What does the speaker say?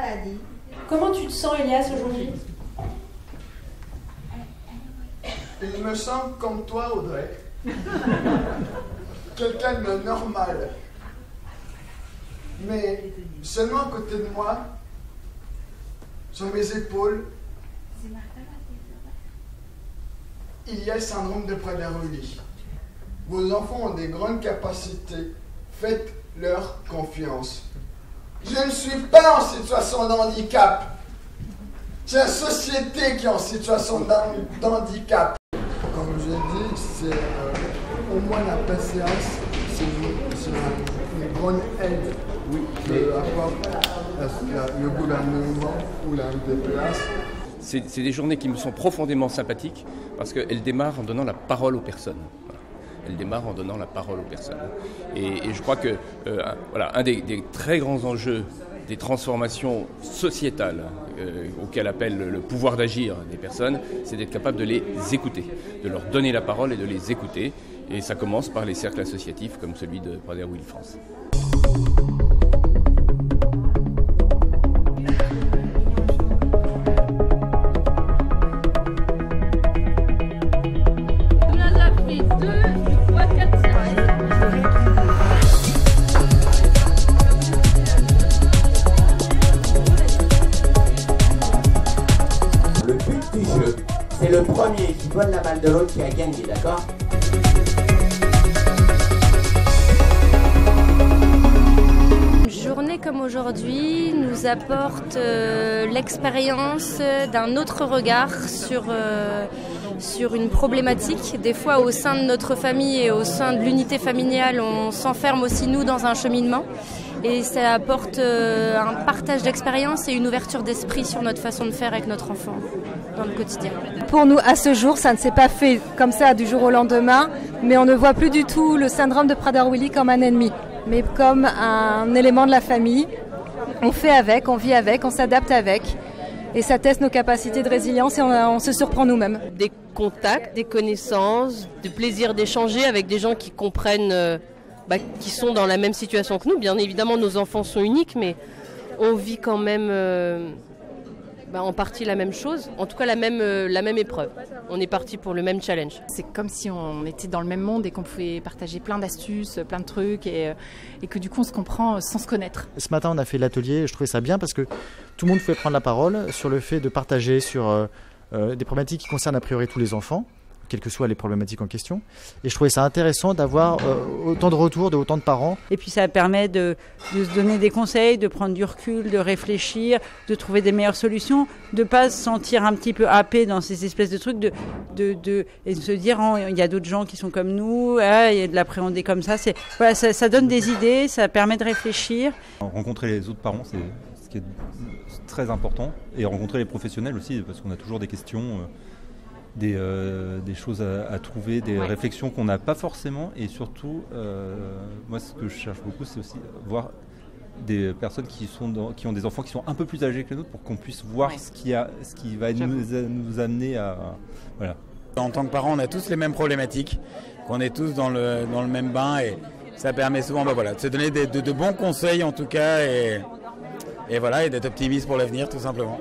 maladie. Comment tu te sens, Elias, aujourd'hui? Il me sens comme toi, Audrey. Quelqu'un de normal. Mais seulement à côté de moi, sur mes épaules, il y a le syndrome de Prader-Willi. Vos enfants ont des grandes capacités. Faites-leur confiance. Je ne suis pas en situation de handicap. C'est la société qui est en situation d'handicap. Comme je dis, c'est au moins la patience, c'est une grande aide que apporte le gouvernement ou la MDPH. C'est des journées qui me sont profondément sympathiques parce qu'elles démarrent en donnant la parole aux personnes. Voilà. Elles démarrent en donnant la parole aux personnes. Et je crois que un des très grands enjeux des transformations sociétales auxquelles appelle le pouvoir d'agir des personnes, c'est d'être capable de les écouter, de leur donner la parole et de les écouter. Et ça commence par les cercles associatifs comme celui de Prader-Willi France. C'est le premier qui donne la balle de l'autre qui a gagné, d'accord? Une journée comme aujourd'hui nous apporte l'expérience d'un autre regard sur une problématique. Des fois, au sein de notre famille et au sein de l'unité familiale, on s'enferme aussi, nous, dans un cheminement. Et ça apporte un partage d'expérience et une ouverture d'esprit sur notre façon de faire avec notre enfant dans le quotidien. Pour nous, à ce jour, ça ne s'est pas fait comme ça du jour au lendemain, mais on ne voit plus du tout le syndrome de Prader-Willi comme un ennemi, mais comme un élément de la famille. On fait avec, on vit avec, on s'adapte avec. Et ça teste nos capacités de résilience et on se surprend nous-mêmes. Des contacts, des connaissances, du plaisir d'échanger avec des gens qui comprennent, qui sont dans la même situation que nous. Bien évidemment, nos enfants sont uniques, mais on vit quand même en partie la même chose, en tout cas la même épreuve. On est parti pour le même challenge. C'est comme si on était dans le même monde et qu'on pouvait partager plein d'astuces, plein de trucs et que du coup on se comprend sans se connaître. Ce matin on a fait l'atelier et je trouvais ça bien parce que tout le monde pouvait prendre la parole sur le fait de partager sur des problématiques qui concernent a priori tous les enfants, quelles que soient les problématiques en question. Et je trouvais ça intéressant d'avoir autant de retours de autant de parents. Et puis ça permet de se donner des conseils, de prendre du recul, de réfléchir, de trouver des meilleures solutions, de ne pas se sentir un petit peu happé dans ces espèces de trucs, et de se dire il y a d'autres gens qui sont comme nous, et de l'appréhender comme ça. Ça donne des idées, ça permet de réfléchir. Rencontrer les autres parents, c'est ce qui est très important. Et rencontrer les professionnels aussi, parce qu'on a toujours des questions... Des choses à trouver, des réflexions qu'on n'a pas forcément et surtout, moi ce que je cherche beaucoup c'est aussi voir des personnes qui ont des enfants qui sont un peu plus âgés que les nôtres pour qu'on puisse voir ce qui va nous amener à... Voilà. En tant que parents, on a tous les mêmes problématiques, qu'on est tous dans le même bain et ça permet souvent de se donner de bons conseils en tout cas et d'être optimiste pour l'avenir tout simplement.